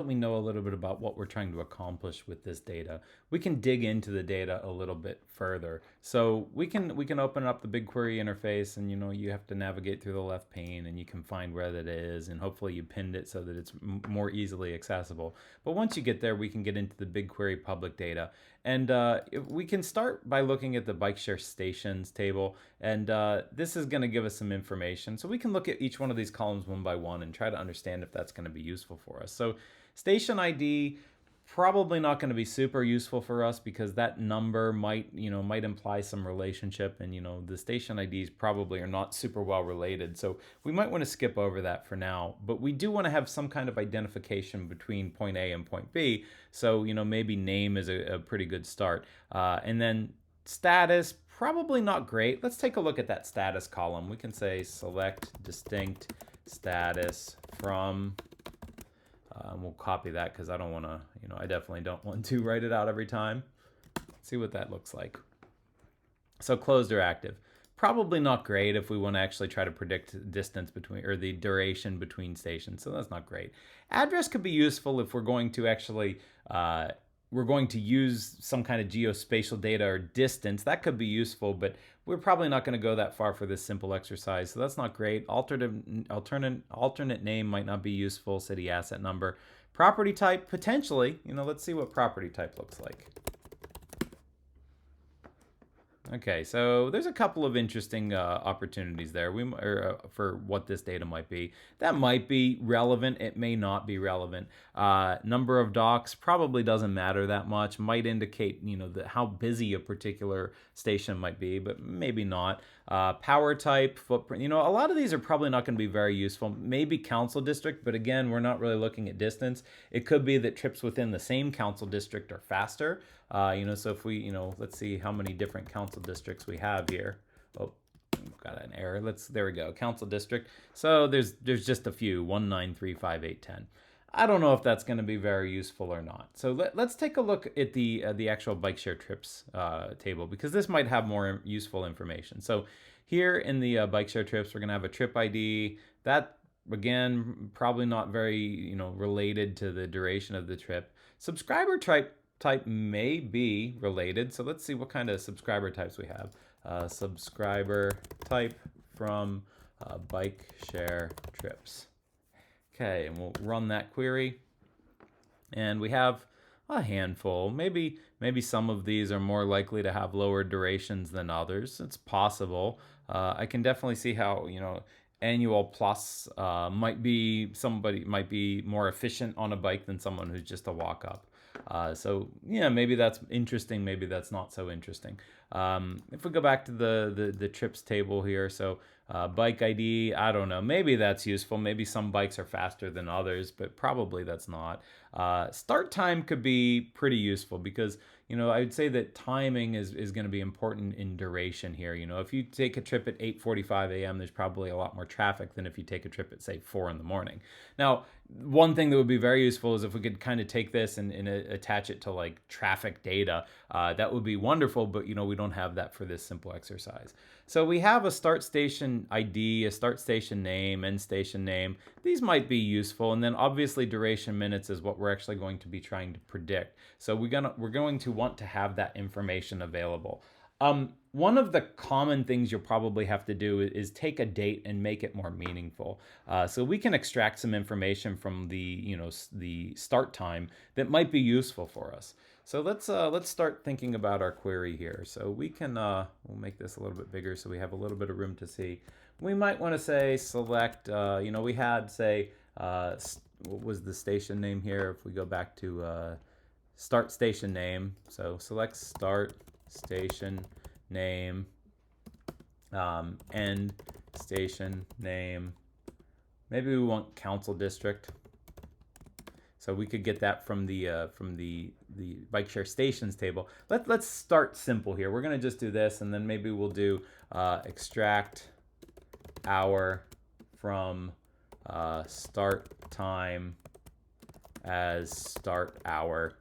we know a little bit about what we're trying to accomplish with this data, we can dig into the data a little bit further. So we can open up the BigQuery interface, and you have to navigate through the left pane, and you can find where that is, and hopefully you pinned it so that it's more easily accessible. But once you get there, we can get into the BigQuery public data, and we can start by looking at the bike share stations table, and this is going to give us some information. So we can look at each one of these columns one by one and try to understand if that's going to be useful for us. So station ID, probably not going to be super useful for us because that number might imply some relationship, and the station IDs probably are not super well related, so we might want to skip over that for now. But we do want to have some kind of identification between point A and point B, so maybe name is a pretty good start. And then status, probably not great. Let's take a look at that status column. We can say select distinct status from, we'll copy that because I don't want to, I definitely don't want to write it out every time. Let's see what that looks like. So closed or active. Probably not great if we want to actually try to predict distance between, or the duration between stations. So that's not great. Address could be useful if we're going to actually use some kind of geospatial data or distance. That could be useful, but we're probably not going to go that far for this simple exercise, so that's not great. Alternate name might not be useful. City asset number. Property type, potentially. Let's see what property type looks like. Okay, so there's a couple of interesting opportunities there. For what this data might be. That might be relevant. It may not be relevant. Number of docks probably doesn't matter that much. Might indicate how busy a particular station might be, but maybe not. Power type, footprint. A lot of these are probably not going to be very useful. Maybe council district, but again, we're not really looking at distance. It could be that trips within the same council district are faster. So if we, let's see how many different council districts we have here. Oh, got an error. There we go. Council district. So there's just a few, 1, 9, 3, 5, 8, 10. I don't know if that's going to be very useful or not. So let's take a look at the actual bike share trips table, because this might have more useful information. So here in the bike share trips, we're going to have a trip ID. That, again, probably not very related to the duration of the trip. Subscriber type may be related. So let's see what kind of subscriber types we have. Subscriber type from bike share trips. Okay, and we'll run that query. And we have a handful. Maybe some of these are more likely to have lower durations than others. It's possible. I can definitely see how, annual plus somebody might be more efficient on a bike than someone who's just a walk up. So yeah, maybe that's interesting. Maybe that's not so interesting. If we go back to the trips table here, so bike ID, I don't know. Maybe that's useful. Maybe some bikes are faster than others, but probably that's not. Start time could be pretty useful because I would say that timing is going to be important in duration here. If you take a trip at 8:45 a.m., there's probably a lot more traffic than if you take a trip at, say, 4 in the morning. Now, one thing that would be very useful is if we could kind of take this and attach it to like traffic data. That would be wonderful, but we don't have that for this simple exercise. So we have a start station ID, a start station name, end station name. These might be useful, and then obviously duration minutes is what we're actually going to be trying to predict. So we're going to want to have that information available. One of the common things you'll probably have to do is take a date and make it more meaningful. So we can extract some information from the start time that might be useful for us. So let's start thinking about our query here. So we can we'll make this a little bit bigger so we have a little bit of room to see. We might want to say select. We had say what was the station name here? If we go back to start station name, so select start station name, end station name. Maybe we want council district. So we could get that from the bike share stations table. Let's start simple here. We're going to just do this, and then maybe we'll do extract hour from start time as start hour.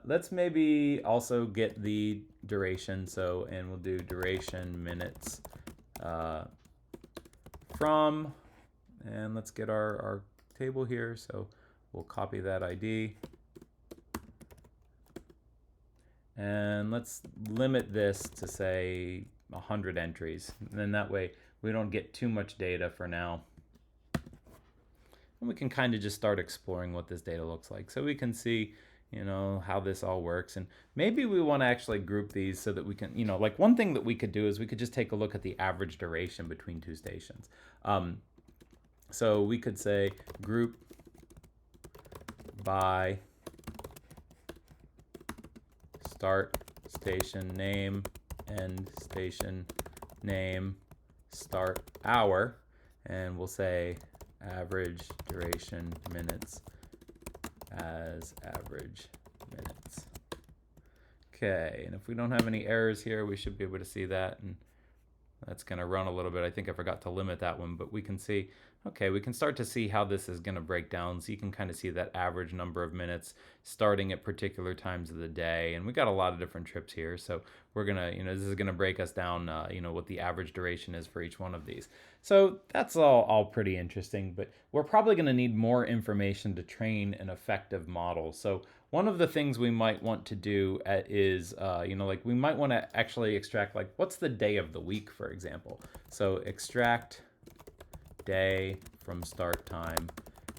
Let's maybe also get the duration. And we'll do duration minutes from, and let's get our table here. So we'll copy that ID. And let's limit this to say 100 entries. And then that way we don't get too much data for now. And we can kind of just start exploring what this data looks like. So we can see, how this all works. And maybe we want to actually group these so that we can, like one thing that we could do is we could just take a look at the average duration between two stations. So we could say group by start station name, end station name, start hour, and we'll say average duration minutes as average minutes. Okay, and if we don't have any errors here, we should be able to see that, and that's going to run a little bit. I think I forgot to limit that one, but we can see, okay, we can start to see how this is going to break down. So you can kind of see that average number of minutes starting at particular times of the day. And we got a lot of different trips here. So we're going to, this is going to break us down, what the average duration is for each one of these. So that's all pretty interesting, but we're probably going to need more information to train an effective model. So one of the things we might want to do is, we might want to actually extract, like, what's the day of the week, for example. So extract day from start time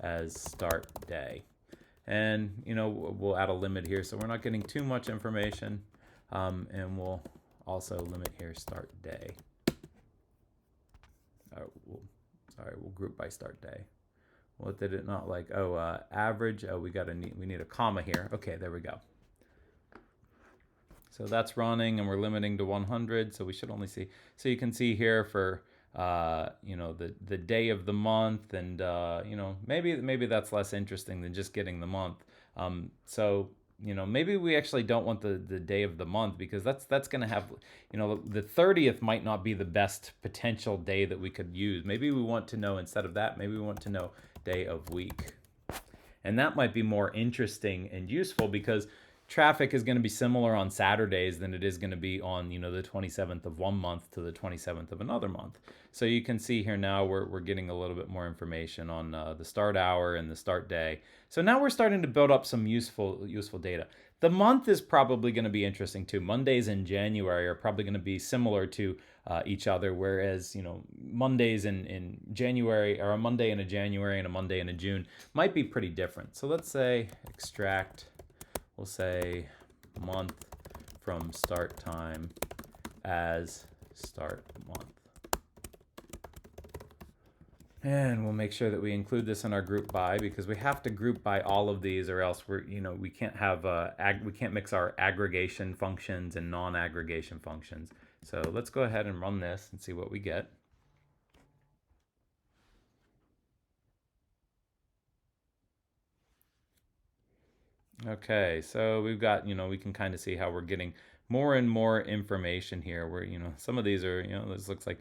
as start day. And, we'll add a limit here so we're not getting too much information. And we'll also limit here start day. We'll group by start day. What did it not like? Average. We need a comma here. Okay, there we go. So that's running, and we're limiting to 100. So we should only see. So you can see here for the day of the month, and maybe that's less interesting than just getting the month. Maybe we actually don't want the day of the month, because that's going to have, the 30th might not be the best potential day that we could use. Maybe we want to know, instead of that, maybe we want to know day of week. And that might be more interesting and useful, because traffic is going to be similar on Saturdays than it is going to be on, the 27th of one month to the 27th of another month. So you can see here now we're getting a little bit more information on the start hour and the start day. So now we're starting to build up some useful data. The month is probably going to be interesting too. Mondays in January are probably going to be similar to each other, whereas Mondays in January, or a Monday in a January and a Monday in a June, might be pretty different. So let's say extract, we'll say month from start time as start month. And we'll make sure that we include this in our group by, because we have to group by all of these, or else we can't have we can't mix our aggregation functions and non-aggregation functions. So let's go ahead and run this and see what we get. Okay, so we've got, we can kind of see how we're getting more and more information here, where, some of these are, this looks like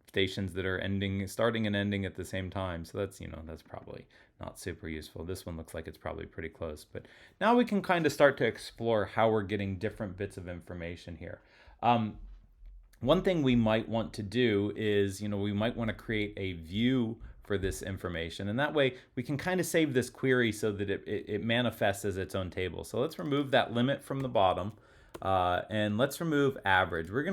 stations that are starting and ending at the same time. So that's, that's probably not super useful. This one looks like it's probably pretty close. But now we can kind of start to explore how we're getting different bits of information here. One thing we might want to do is, we might want to create a view for this information, and that way we can kind of save this query so that it manifests as its own table. So let's remove that limit from the bottom, and let's remove average. We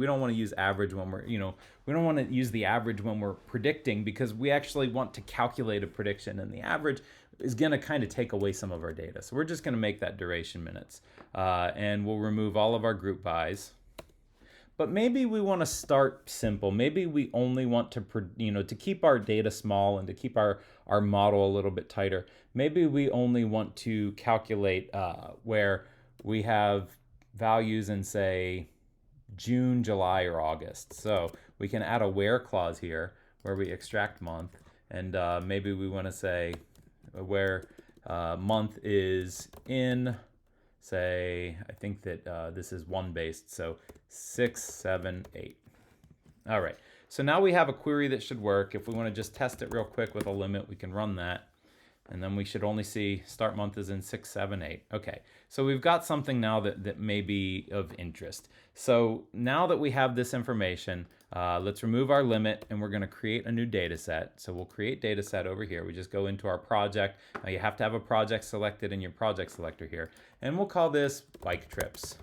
don't want to use average when we're, we don't want to use the average when we're predicting, because we actually want to calculate a prediction, and the average is going to kind of take away some of our data. So we're just going to make that duration minutes, and we'll remove all of our group bys. But maybe we want to start simple. Maybe we only want to, to keep our data small and to keep our model a little bit tighter. Maybe we only want to calculate where we have values in, say, June, July, or August. So we can add a where clause here where we extract month. And maybe we want to say where month is in, say, I think that this is one based, so 6, 7, 8. All right, so now we have a query that should work. If we want to just test it real quick with a limit, we can run that. And then we should only see start month is in 6, 7, 8. Okay, so we've got something now that may be of interest. So now that we have this information, Let's remove our limit, and we're going to create a new data set. So we'll create data set over here. We just go into our project. Now you have to have a project selected in your project selector here. And we'll call this bike trips.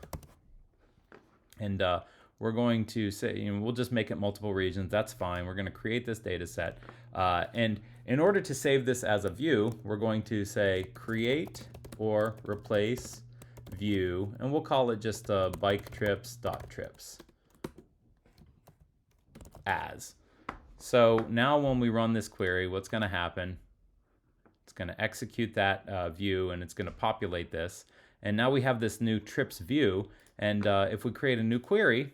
And we're going to say, we'll just make it multiple regions. That's fine. We're going to create this data set. And in order to save this as a view, we're going to say create or replace view, and we'll call it just bike trips.trips as. So now when we run this query, what's going to happen? It's going to execute that view, and it's going to populate this. And now we have this new trips view. And if we create a new query,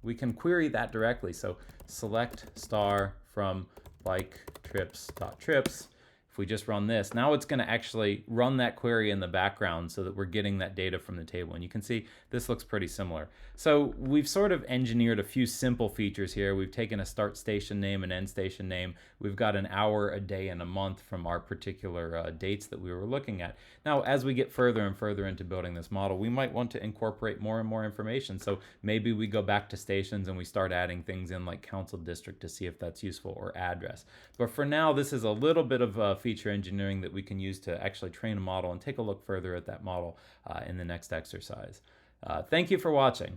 we can query that directly. So select star from bike trips.trips. If we just run this, now it's going to actually run that query in the background so that we're getting that data from the table. And you can see this looks pretty similar. So we've sort of engineered a few simple features here. We've taken a start station name and end station name. We've got an hour, a day, and a month from our particular dates that we were looking at. Now, as we get further and further into building this model, we might want to incorporate more and more information. So maybe we go back to stations and we start adding things in like council district to see if that's useful, or address. But for now, this is a little bit of feature engineering that we can use to actually train a model and take a look further at that model in the next exercise. Thank you for watching.